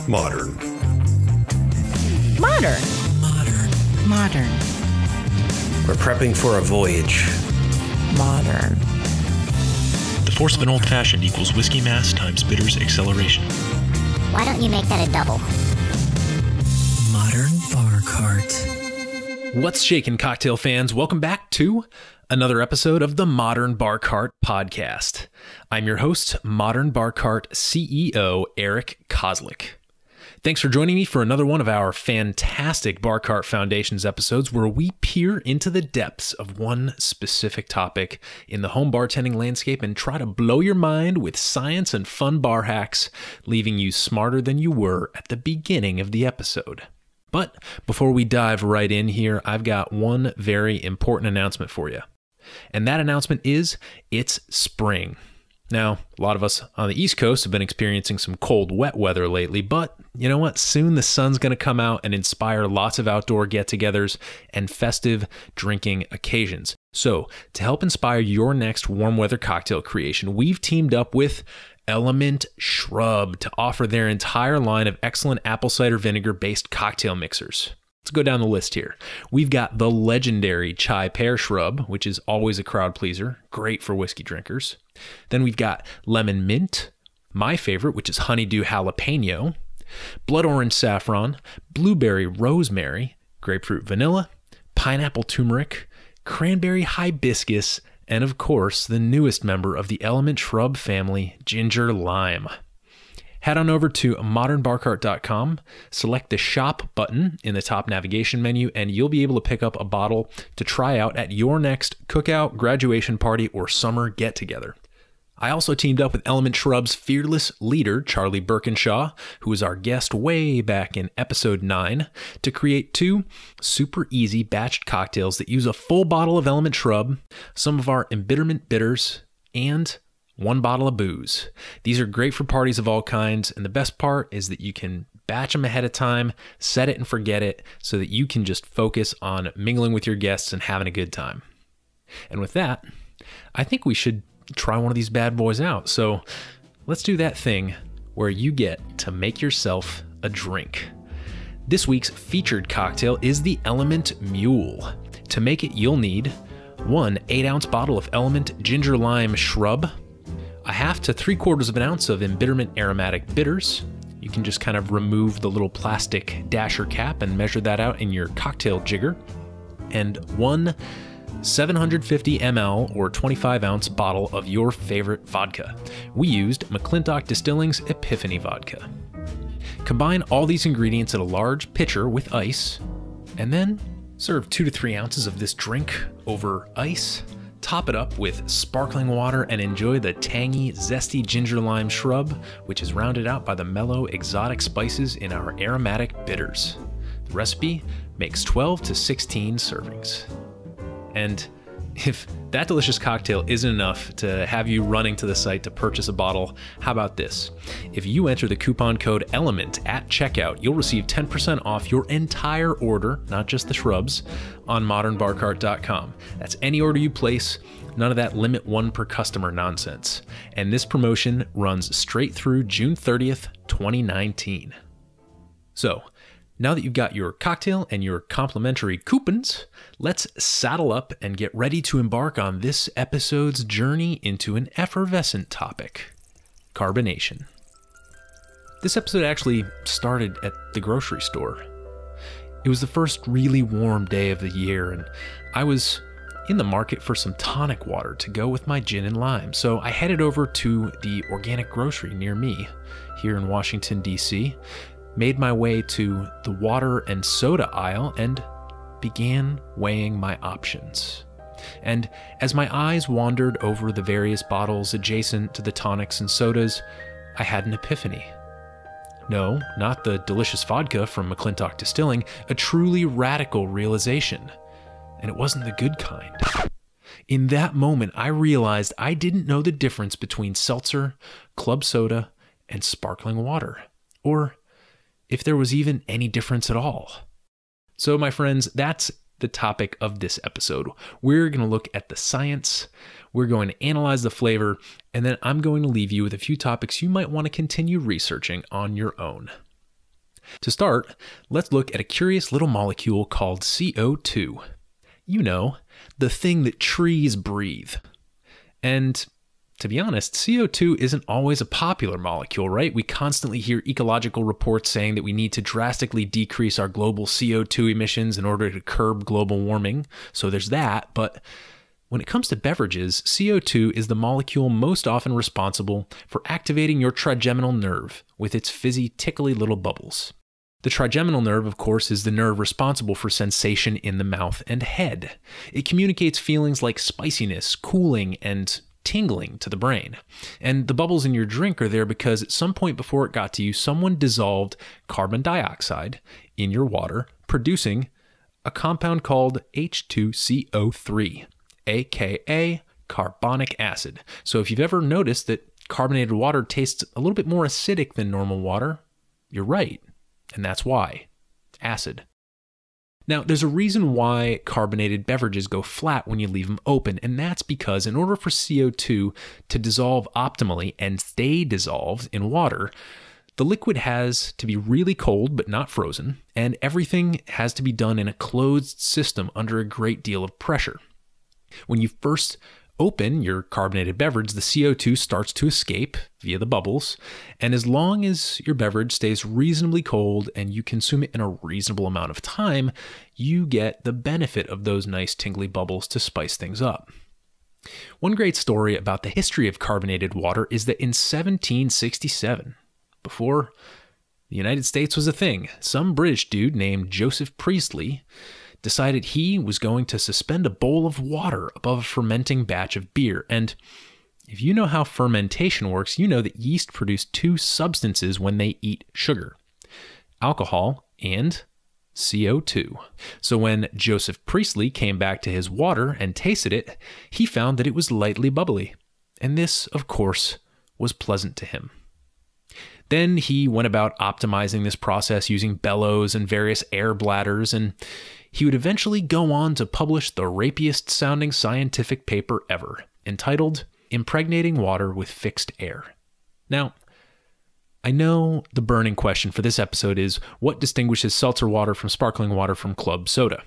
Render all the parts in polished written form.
Modern. Modern. Modern. Modern. We're prepping for a voyage. Modern. The force of an old-fashioned equals whiskey mass times bitters acceleration. Why don't you make that a double? Modern Bar Cart. What's shaking, cocktail fans? Welcome back to another episode of the Modern Bar Cart podcast. I'm your host, Modern Bar Cart CEO, Eric Kozlik. Thanks for joining me for another one of our fantastic Bar Cart Foundations episodes where we peer into the depths of one specific topic in the home bartending landscape and try to blow your mind with science and fun bar hacks, leaving you smarter than you were at the beginning of the episode. But before we dive right in here, I've got one very important announcement for you. And that announcement is, it's spring. Now, a lot of us on the East Coast have been experiencing some cold, wet weather lately, but you know what? Soon the sun's going to come out and inspire lots of outdoor get-togethers and festive drinking occasions. So, to help inspire your next warm weather cocktail creation, we've teamed up with Element Shrub to offer their entire line of excellent apple cider vinegar-based cocktail mixers. Let's go down the list here. We've got the legendary Chai Pear Shrub, which is always a crowd pleaser, great for whiskey drinkers. Then we've got Lemon Mint, my favorite, which is Honeydew Jalapeno, Blood Orange Saffron, Blueberry Rosemary, Grapefruit Vanilla, Pineapple Turmeric, Cranberry Hibiscus, and of course, the newest member of the Element Shrub family, Ginger Lime. Head on over to modernbarcart.com, select the shop button in the top navigation menu, and you'll be able to pick up a bottle to try out at your next cookout, graduation party, or summer get-together. I also teamed up with Element Shrub's fearless leader, Charlie Birkinshaw, who was our guest way back in episode 9, to create 2 super easy batched cocktails that use a full bottle of Element Shrub, some of our embitterment bitters, and 1 bottle of booze. These are great for parties of all kinds, and the best part is that you can batch them ahead of time, set it and forget it, so that you can just focus on mingling with your guests and having a good time. And with that, I think we should try one of these bad boys out. So let's do that thing where you get to make yourself a drink. This week's featured cocktail is the Element Mule. To make it, you'll need 1 8-ounce bottle of Element Ginger Lime Shrub, 1/2 to 3/4 ounce of embitterment aromatic bitters. You can just kind of remove the little plastic dasher cap and measure that out in your cocktail jigger. And 1 750 ml or 25-ounce bottle of your favorite vodka. We used McClintock Distilling's Epiphany Vodka. Combine all these ingredients in a large pitcher with ice, and then serve 2 to 3 ounces of this drink over ice. Top it up with sparkling water and enjoy the tangy, zesty ginger lime shrub, which is rounded out by the mellow, exotic spices in our aromatic bitters. The recipe makes 12 to 16 servings. And if that delicious cocktail isn't enough to have you running to the site to purchase a bottle, how about this? If you enter the coupon code ELEMENT at checkout, you'll receive 10% off your entire order, not just the shrubs, on modernbarcart.com. That's any order you place, none of that limit 1 per customer nonsense. And this promotion runs straight through June 30th, 2019. So, now that you've got your cocktail and your complimentary coupons, let's saddle up and get ready to embark on this episode's journey into an effervescent topic, carbonation. This episode actually started at the grocery store. It was the first really warm day of the year, and I was in the market for some tonic water to go with my gin and lime, so I headed over to the organic grocery near me here in Washington, D.C., made my way to the water and soda aisle, and began weighing my options. And as my eyes wandered over the various bottles adjacent to the tonics and sodas, I had an epiphany. No, not the delicious vodka from McClintock Distilling, a truly radical realization. And it wasn't the good kind. In that moment, I realized I didn't know the difference between seltzer, club soda, and sparkling water. Or if there was even any difference at all. So my friends, that's the topic of this episode. We're going to look at the science, we're going to analyze the flavor, and then I'm going to leave you with a few topics you might want to continue researching on your own. To start, let's look at a curious little molecule called CO2. You know, the thing that trees breathe. And to be honest, CO2 isn't always a popular molecule, right? We constantly hear ecological reports saying that we need to drastically decrease our global CO2 emissions in order to curb global warming. So there's that. But when it comes to beverages, CO2 is the molecule most often responsible for activating your trigeminal nerve with its fizzy, tickly little bubbles. The trigeminal nerve, of course, is the nerve responsible for sensation in the mouth and head. It communicates feelings like spiciness, cooling, and tingling to the brain. And the bubbles in your drink are there because at some point before it got to you, someone dissolved carbon dioxide in your water, producing a compound called H2CO3, aka carbonic acid. So if you've ever noticed that carbonated water tastes a little bit more acidic than normal water, you're right. And that's why. Acid. Now, there's a reason why carbonated beverages go flat when you leave them open, and that's because in order for CO2 to dissolve optimally and stay dissolved in water, the liquid has to be really cold but not frozen, and everything has to be done in a closed system under a great deal of pressure. When you first open your carbonated beverage, the CO2 starts to escape via the bubbles, and as long as your beverage stays reasonably cold and you consume it in a reasonable amount of time, you get the benefit of those nice tingly bubbles to spice things up. One great story about the history of carbonated water is that in 1767, before the United States was a thing, some British dude named Joseph Priestley decided he was going to suspend a bowl of water above a fermenting batch of beer. And if you know how fermentation works, you know that yeast produce two substances when they eat sugar: alcohol and CO2. So when Joseph Priestley came back to his water and tasted it, he found that it was lightly bubbly. And this, of course, was pleasant to him. Then he went about optimizing this process using bellows and various air bladders, and he would eventually go on to publish the rapiest sounding scientific paper ever, entitled Impregnating Water with Fixed Air. Now, I know the burning question for this episode is what distinguishes seltzer water from sparkling water from club soda?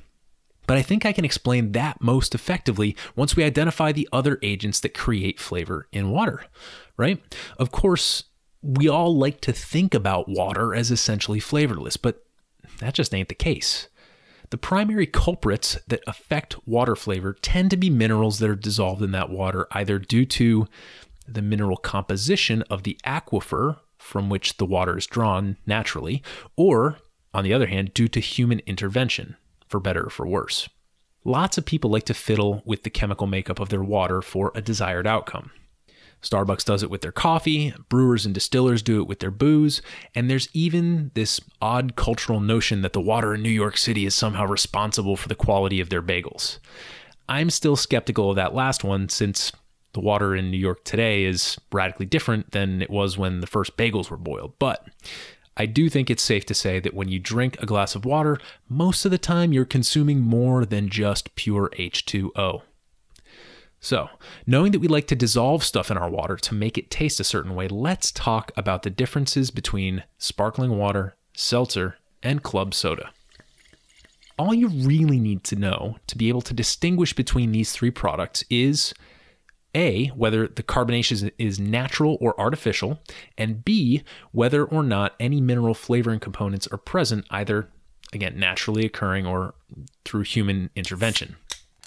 But I think I can explain that most effectively once we identify the other agents that create flavor in water, right? Of course, we all like to think about water as essentially flavorless, but that just ain't the case. The primary culprits that affect water flavor tend to be minerals that are dissolved in that water, either due to the mineral composition of the aquifer from which the water is drawn naturally, or, on the other hand, due to human intervention, for better or for worse. Lots of people like to fiddle with the chemical makeup of their water for a desired outcome. Starbucks does it with their coffee, brewers and distillers do it with their booze, and there's even this odd cultural notion that the water in New York City is somehow responsible for the quality of their bagels. I'm still skeptical of that last one, since the water in New York today is radically different than it was when the first bagels were boiled. But I do think it's safe to say that when you drink a glass of water, most of the time you're consuming more than just pure H2O. So, knowing that we like to dissolve stuff in our water to make it taste a certain way, let's talk about the differences between sparkling water, seltzer, and club soda. All you really need to know to be able to distinguish between these three products is A, whether the carbonation is natural or artificial, and B, whether or not any mineral flavoring components are present, either, again, naturally occurring or through human intervention.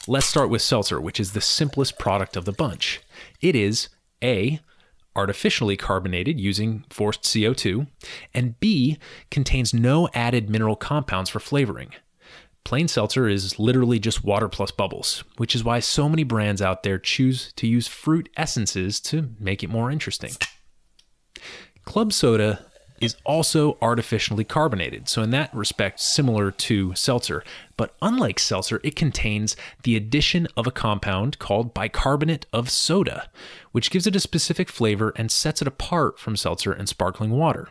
Let's start with seltzer, which is the simplest product of the bunch. It is A, artificially carbonated using forced CO2, and B, contains no added mineral compounds for flavoring. Plain seltzer is literally just water plus bubbles, which is why so many brands out there choose to use fruit essences to make it more interesting. Club soda is also artificially carbonated, so in that respect similar to seltzer, but unlike seltzer, it contains the addition of a compound called bicarbonate of soda, which gives it a specific flavor and sets it apart from seltzer and sparkling water.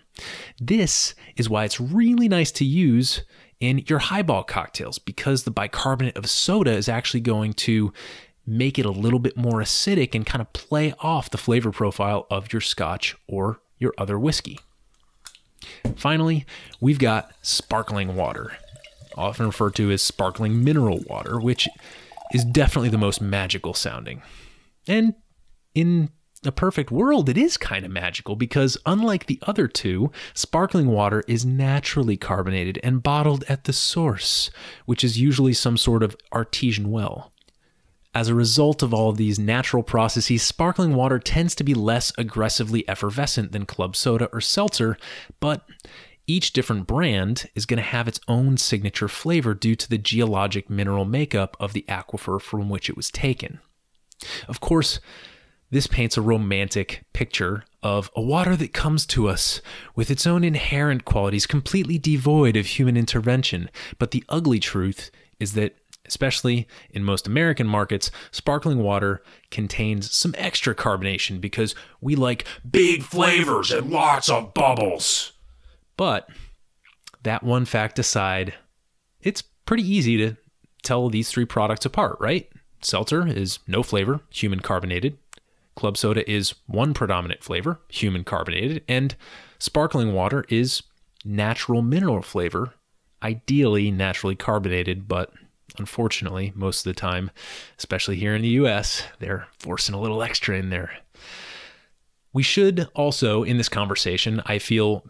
This is why it's really nice to use in your highball cocktails, because the bicarbonate of soda is actually going to make it a little bit more acidic and kind of play off the flavor profile of your scotch or your other whiskey. Finally, we've got sparkling water, often referred to as sparkling mineral water, which is definitely the most magical sounding. And in a perfect world, it is kind of magical because unlike the other two, sparkling water is naturally carbonated and bottled at the source, which is usually some sort of artesian well. As a result of all of these natural processes, sparkling water tends to be less aggressively effervescent than club soda or seltzer, but each different brand is going to have its own signature flavor due to the geologic mineral makeup of the aquifer from which it was taken. Of course, this paints a romantic picture of a water that comes to us with its own inherent qualities, completely devoid of human intervention. But the ugly truth is that, especially in most American markets, sparkling water contains some extra carbonation because we like big flavors and lots of bubbles. But that one fact aside, it's pretty easy to tell these three products apart, right? Seltzer is no flavor, human carbonated. Club soda is one predominant flavor, human carbonated. And sparkling water is natural mineral flavor, ideally naturally carbonated, but unfortunately, most of the time, especially here in the US, they're forcing a little extra in there. We should also, in this conversation, I feel,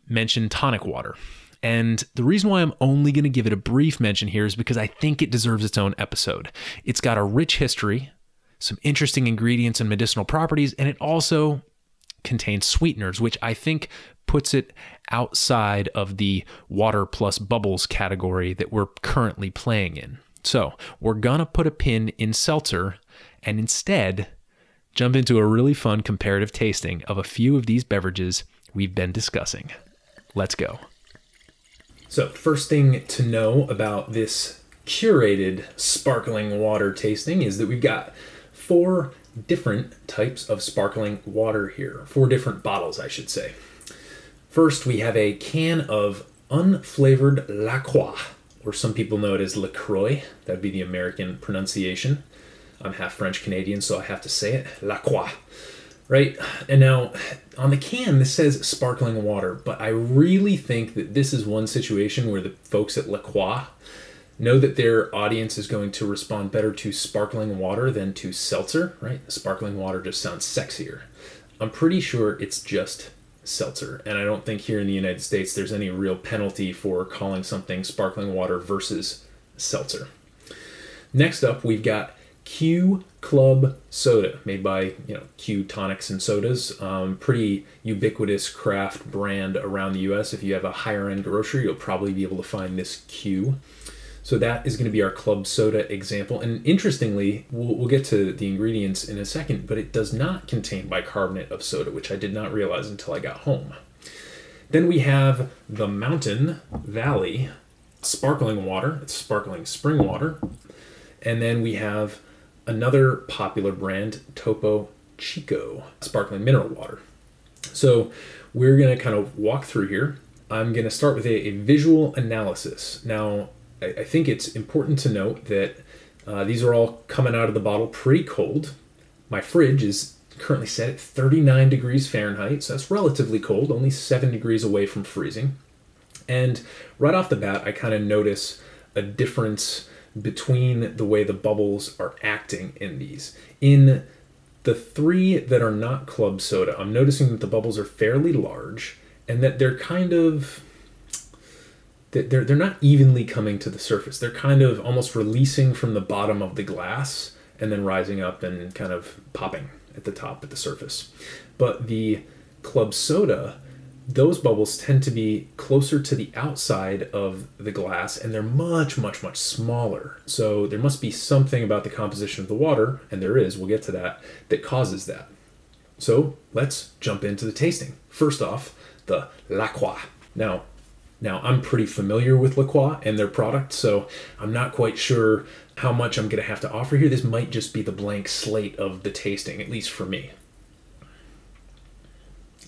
mention tonic water. And the reason why I'm only going to give it a brief mention here is because I think it deserves its own episode. It's got a rich history, some interesting ingredients and medicinal properties, and it also contains sweeteners, which I think puts it outside of the water plus bubbles category that we're currently playing in. So we're going to put a pin in seltzer and instead jump into a really fun comparative tasting of a few of these beverages we've been discussing. Let's go. So first thing to know about this curated sparkling water tasting is that we've got 4 different types of sparkling water here. 4 different bottles, I should say. First, we have a can of unflavored La Croix, or some people know it as LaCroix. That'd be the American pronunciation. I'm half French Canadian, so I have to say it, La Croix. Right? And now, on the can, this says sparkling water, but I really think that this is one situation where the folks at La Croix know that their audience is going to respond better to sparkling water than to seltzer, right? Sparkling water just sounds sexier. I'm pretty sure it's just seltzer, and I don't think here in the United States there's any real penalty for calling something sparkling water versus seltzer. Next up, we've got Q Club Soda, made by Q Tonics and Sodas. Pretty ubiquitous craft brand around the US. If you have a higher end grocery, you'll probably be able to find this Q. So that is going to be our club soda example. And interestingly, we'll get to the ingredients in a second, but it does not contain bicarbonate of soda, which I did not realize until I got home. Then we have the Mountain Valley sparkling water. It's sparkling spring water. And then we have another popular brand, Topo Chico, sparkling mineral water. So we're going to kind of walk through here. I'm going to start with a visual analysis. Now, I think it's important to note that these are all coming out of the bottle pretty cold. My fridge is currently set at 39 degrees Fahrenheit, so that's relatively cold, only 7 degrees away from freezing. And right off the bat, I kind of notice a difference between the way the bubbles are acting in these. In the 3 that are not club soda, I'm noticing that the bubbles are fairly large and that they're kind of... They're not evenly coming to the surface. They're kind of almost releasing from the bottom of the glass and then rising up and kind of popping at the top at the surface. But the club soda, those bubbles tend to be closer to the outside of the glass and they're much, much, much smaller. So there must be something about the composition of the water, and there is, we'll get to that, that causes that. So let's jump into the tasting. First off, the La Croix. Now, I'm pretty familiar with La Croix and their product, so I'm not quite sure how much I'm going to have to offer here. This might just be the blank slate of the tasting, at least for me.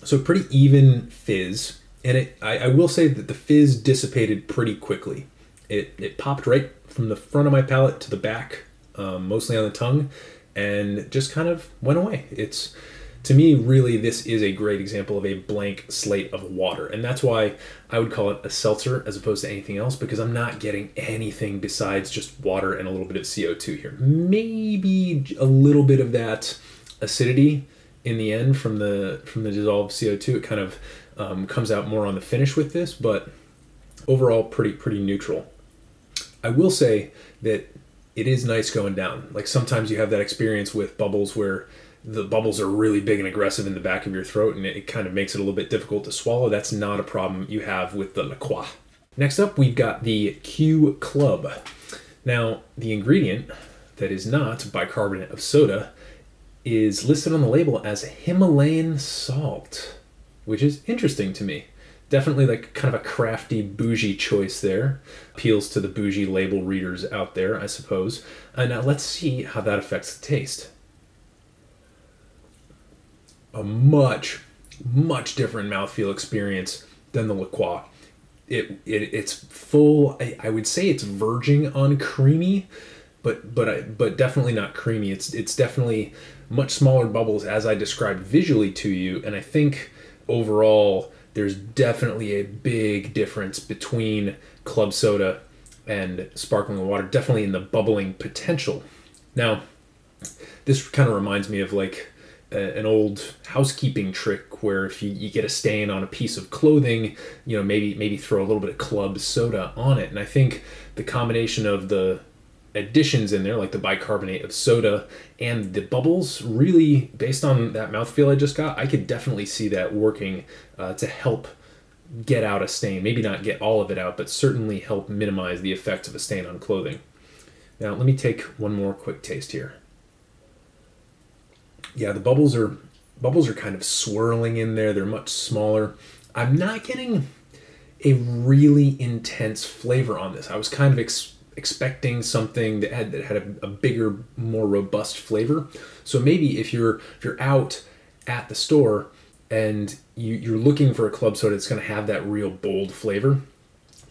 So pretty even fizz, and I will say that the fizz dissipated pretty quickly. It popped right from the front of my palate to the back, mostly on the tongue, and just kind of went away. It's to me, really, this is a great example of a blank slate of water. And that's why I would call it a seltzer as opposed to anything else, because I'm not getting anything besides just water and a little bit of CO2 here. Maybe a little bit of that acidity in the end from the dissolved CO2. It kind of comes out more on the finish with this, but overall pretty neutral. I will say that it is nice going down. Like sometimes you have that experience with bubbles where the bubbles are really big and aggressive in the back of your throat, and it kind of makes it a little bit difficult to swallow. That's not a problem you have with the La Croix. Next up, we've got the Q Club. Now, the ingredient that is not bicarbonate of soda is listed on the label as Himalayan salt, which is interesting to me. Definitely like kind of a crafty, bougie choice there. Appeals to the bougie label readers out there, I suppose. Now let's see how that affects the taste. A much different mouthfeel experience than the La Croix. It's full. I would say it's verging on creamy, but definitely not creamy. It's definitely much smaller bubbles as I described visually to you, and I think overall there's definitely a big difference between club soda and sparkling water, definitely in the bubbling potential. Now, this kind of reminds me of like an old housekeeping trick where if you get a stain on a piece of clothing, maybe throw a little bit of club soda on it. And I think the combination of the additions in there, like the bicarbonate of soda and the bubbles, really, based on that mouthfeel I just got, I could definitely see that working to help get out a stain. Maybe not get all of it out, but certainly help minimize the effects of a stain on clothing. Now, let me take one more quick taste here. Yeah, the bubbles are kind of swirling in there. They're much smaller. I'm not getting a really intense flavor on this. I was kind of expecting something that had a bigger, more robust flavor. So maybe if you're out at the store and you're looking for a club soda that's going to have that real bold flavor,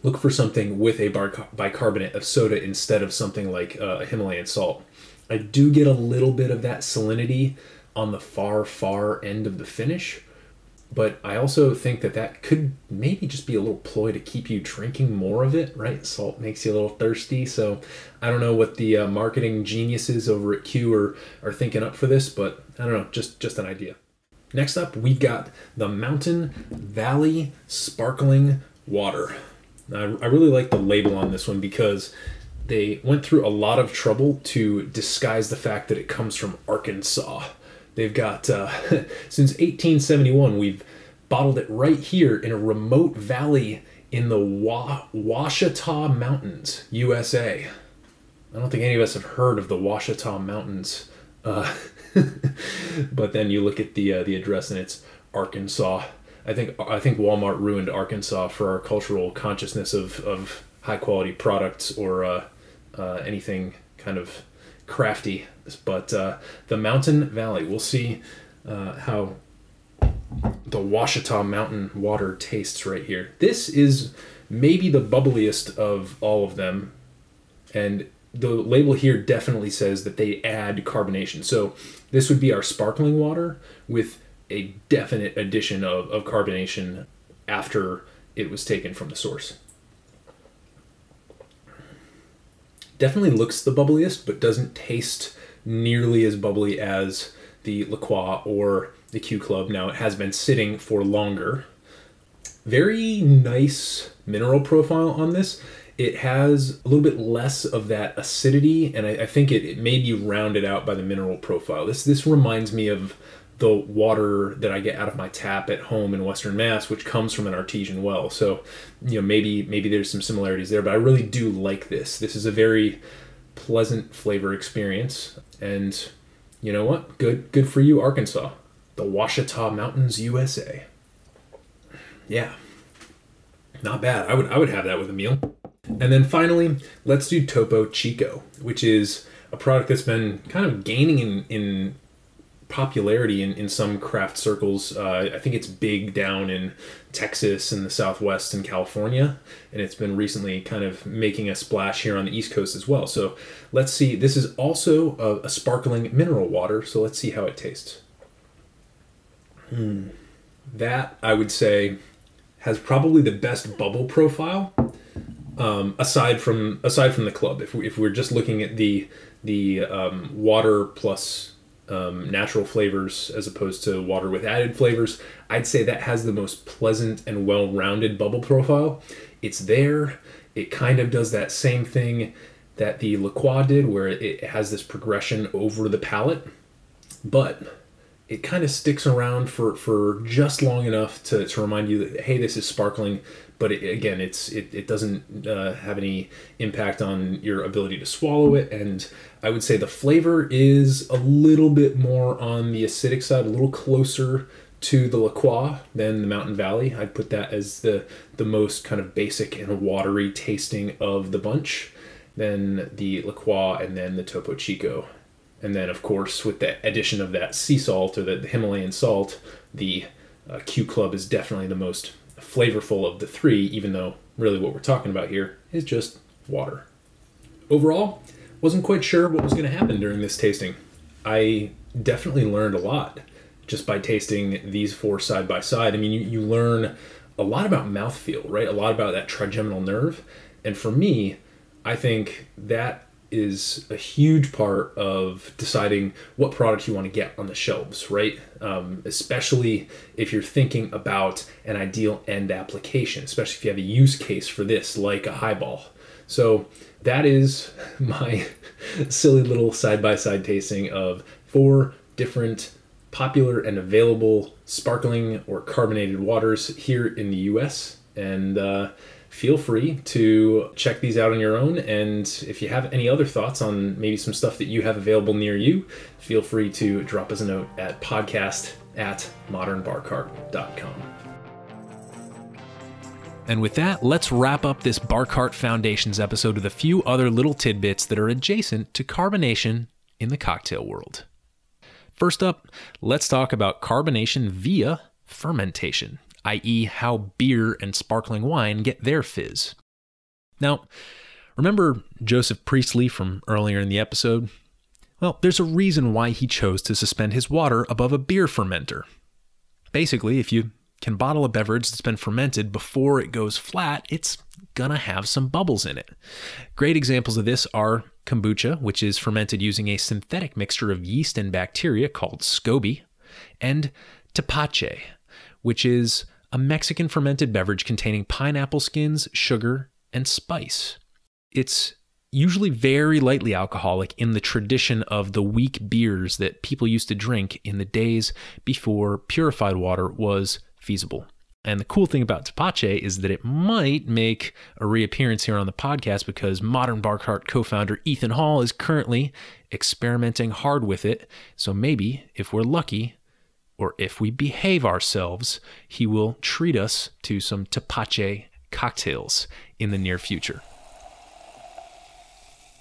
look for something with a bicarbonate of soda instead of something like Himalayan salt. I do get a little bit of that salinity on the far end of the finish, but I also think that could maybe just be a little ploy to keep you drinking more of it, right? Salt makes you a little thirsty, so I don't know what the marketing geniuses over at Q are thinking up for this, but I don't know, just an idea. Next up, we've got the Mountain Valley Sparkling Water. Now, I really like the label on this one because they went through a lot of trouble to disguise the fact that it comes from Arkansas. They've got, since 1871, we've bottled it right here in a remote valley in the Ouachita Mountains, USA. I don't think any of us have heard of the Ouachita Mountains, but then you look at the address and it's Arkansas. I think Walmart ruined Arkansas for our cultural consciousness of high quality products or anything kind of crafty. But the Mountain Valley, we'll see how the Ouachita Mountain water tastes right here. This is maybe the bubbliest of all of them, and the label here definitely says that they add carbonation. So this would be our sparkling water with a definite addition of carbonation after it was taken from the source. Definitely looks the bubbliest, but doesn't taste nearly as bubbly as the La Croix or the Q Club. Now, it has been sitting for longer. Very nice mineral profile on this. It has a little bit less of that acidity, and I think it may be rounded out by the mineral profile. This reminds me of the water that I get out of my tap at home in Western Mass, which comes from an artesian well. So, maybe there's some similarities there, but I really do like this. This is a very pleasant flavor experience, and you know what? Good for you, Arkansas. The Ouachita Mountains, USA. Yeah, not bad. I would have that with a meal. And then finally, let's do Topo Chico, which is a product that's been kind of gaining in popularity in some craft circles. I think it's big down in Texas and the Southwest and California, and it's been recently kind of making a splash here on the East Coast as well. So let's see. This is also a sparkling mineral water, so let's see how it tastes. That, I would say, has probably the best bubble profile, aside from the club. If we're just looking at the water plus natural flavors as opposed to water with added flavors, I'd say that has the most pleasant and well-rounded bubble profile. It's there. It kind of does that same thing that the La Croix did, where it has this progression over the palate, but it kind of sticks around for just long enough to remind you that, hey, this is sparkling, but it doesn't have any impact on your ability to swallow it. And I would say the flavor is a little bit more on the acidic side, a little closer to the La Croix than the Mountain Valley. I'd put that as the most kind of basic and watery tasting of the bunch, then the La Croix, and then the Topo Chico. And then, of course, with the addition of that sea salt, or the Himalayan salt, the Q Club is definitely the most flavorful of the three, even though really what we're talking about here is just water. Overall, wasn't quite sure what was going to happen during this tasting. I definitely learned a lot just by tasting these four side by side. I mean, you learn a lot about mouthfeel, right? A lot about that trigeminal nerve. And for me, I think that is a huge part of deciding what product you want to get on the shelves, right? Especially if you're thinking about an ideal end application, especially if you have a use case for this, like a highball. So that is my silly little side-by-side tasting of 4 different popular and available sparkling or carbonated waters here in the US. And feel free to check these out on your own. And if you have any other thoughts on maybe some stuff that you have available near you, feel free to drop us a note at podcast@modernbarcart.com. And with that, let's wrap up this Bar Cart Foundations episode with a few other little tidbits that are adjacent to carbonation in the cocktail world. First up, let's talk about carbonation via fermentation, i.e. how beer and sparkling wine get their fizz. Now, remember Joseph Priestley from earlier in the episode? Well, there's a reason why he chose to suspend his water above a beer fermenter. Basically, if you can bottle a beverage that's been fermented before it goes flat, it's gonna have some bubbles in it. Great examples of this are kombucha, which is fermented using a synthetic mixture of yeast and bacteria called SCOBY, and tepache, which is a Mexican fermented beverage containing pineapple skins, sugar, and spice. It's usually very lightly alcoholic in the tradition of the weak beers that people used to drink in the days before purified water was feasible. And the cool thing about tepache is that it might make a reappearance here on the podcast because Modern Bar Cart co-founder Ethan Hall is currently experimenting hard with it. So maybe, if we're lucky, or if we behave ourselves, he will treat us to some tepache cocktails in the near future.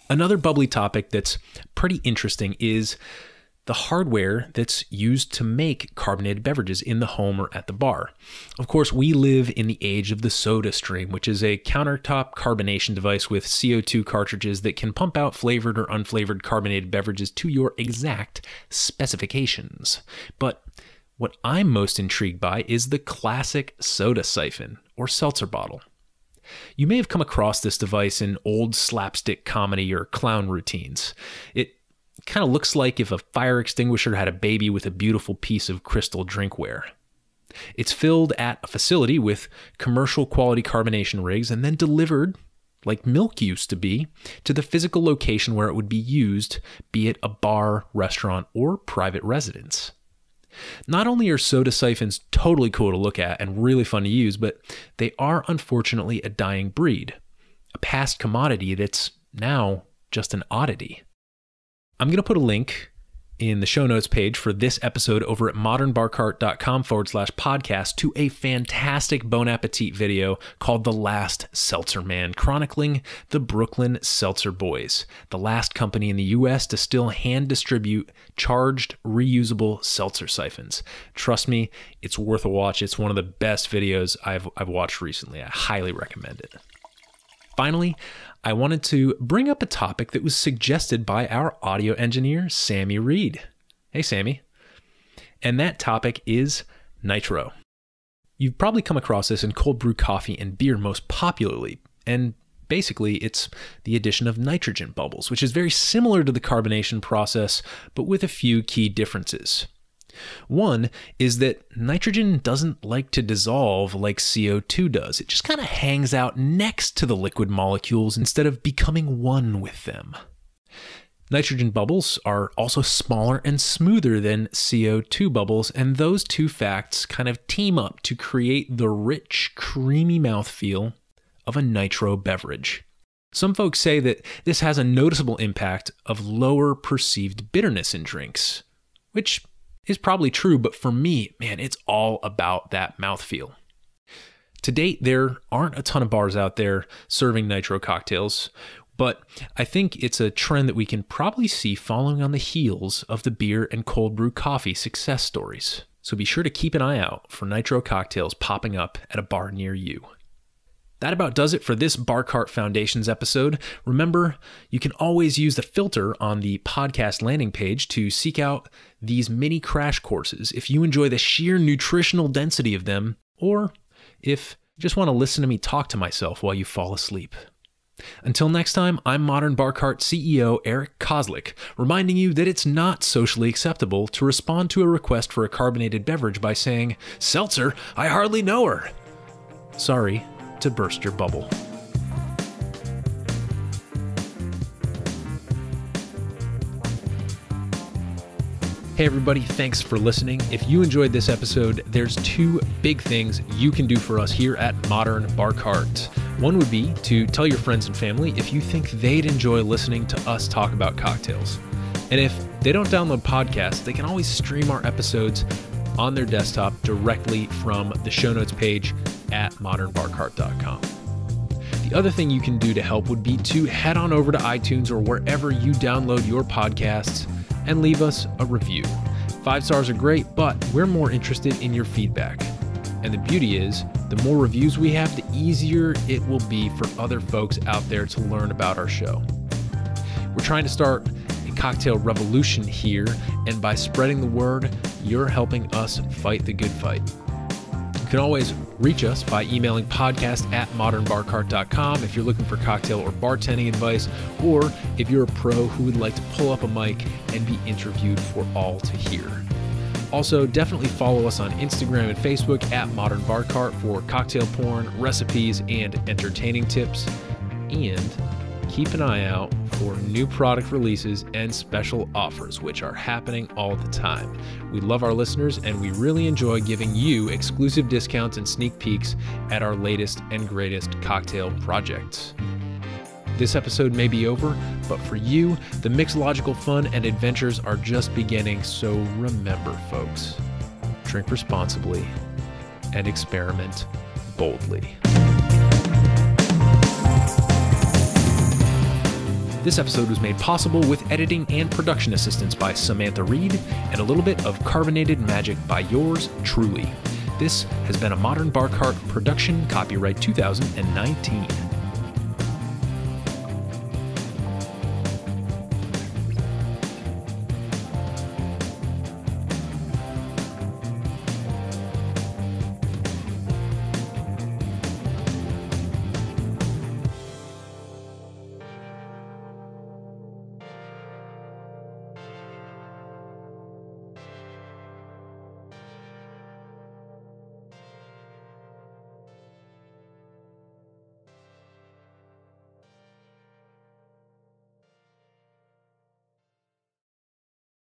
Another bubbly topic that's pretty interesting is the hardware that's used to make carbonated beverages in the home or at the bar. Of course, we live in the age of the Soda Stream, which is a countertop carbonation device with CO2 cartridges that can pump out flavored or unflavored carbonated beverages to your exact specifications. But what I'm most intrigued by is the classic soda siphon or seltzer bottle. You may have come across this device in old slapstick comedy or clown routines. It kind of looks like if a fire extinguisher had a baby with a beautiful piece of crystal drinkware. It's filled at a facility with commercial quality carbonation rigs and then delivered, like milk used to be, to the physical location where it would be used, be it a bar, restaurant, or private residence. Not only are soda siphons totally cool to look at and really fun to use, but they are unfortunately a dying breed, a past commodity that's now just an oddity. I'm going to put a link in the show notes page for this episode over at modernbarcart.com/podcast to a fantastic Bon Appetit video called The Last Seltzer Man, chronicling the Brooklyn Seltzer Boys, the last company in the US to still hand distribute charged, reusable seltzer siphons. Trust me, it's worth a watch. It's one of the best videos I've watched recently. I highly recommend it. Finally, I wanted to bring up a topic that was suggested by our audio engineer, Sammy Reed. Hey, Sammy. And that topic is nitro. You've probably come across this in cold brew coffee and beer most popularly, and basically it's the addition of nitrogen bubbles, which is very similar to the carbonation process, but with a few key differences. One is that nitrogen doesn't like to dissolve like CO2 does. It just kind of hangs out next to the liquid molecules instead of becoming one with them. Nitrogen bubbles are also smaller and smoother than CO2 bubbles, and those two facts kind of team up to create the rich, creamy mouthfeel of a nitro beverage. Some folks say that this has a noticeable impact of lower perceived bitterness in drinks, which is probably true, but for me, man, it's all about that mouthfeel. To date, there aren't a ton of bars out there serving nitro cocktails, but I think it's a trend that we can probably see following on the heels of the beer and cold brew coffee success stories. So be sure to keep an eye out for nitro cocktails popping up at a bar near you. That about does it for this Bar Cart Foundations episode. Remember, you can always use the filter on the podcast landing page to seek out these mini crash courses if you enjoy the sheer nutritional density of them, or if you just want to listen to me talk to myself while you fall asleep. Until next time, I'm Modern Bar Cart CEO Eric Kozlik, reminding you that it's not socially acceptable to respond to a request for a carbonated beverage by saying, "Seltzer, I hardly know her." Sorry to burst your bubble. Hey everybody, thanks for listening. If you enjoyed this episode, there's two big things you can do for us here at Modern Bar Cart. One would be to tell your friends and family if you think they'd enjoy listening to us talk about cocktails. And if they don't download podcasts, they can always stream our episodes on their desktop directly from the show notes page at modernbarcart.com. The other thing you can do to help would be to head on over to iTunes or wherever you download your podcasts and leave us a review. 5 stars are great, but we're more interested in your feedback. And the beauty is, the more reviews we have, the easier it will be for other folks out there to learn about our show. We're trying to start a cocktail revolution here, and by spreading the word, you're helping us fight the good fight. You can always reach us by emailing podcast@modernbarcart.com if you're looking for cocktail or bartending advice, or if you're a pro who would like to pull up a mic and be interviewed for all to hear. Also, definitely follow us on Instagram and Facebook at Modern Bar Cart for cocktail porn, recipes, and entertaining tips. And keep an eye out for new product releases and special offers, which are happening all the time. We love our listeners, and we really enjoy giving you exclusive discounts and sneak peeks at our latest and greatest cocktail projects. This episode may be over, but for you, the mixological fun and adventures are just beginning, so remember, folks, drink responsibly and experiment boldly. This episode was made possible with editing and production assistance by Samantha Reed and a little bit of carbonated magic by yours truly. This has been a Modern Bar Cart production, copyright 2019.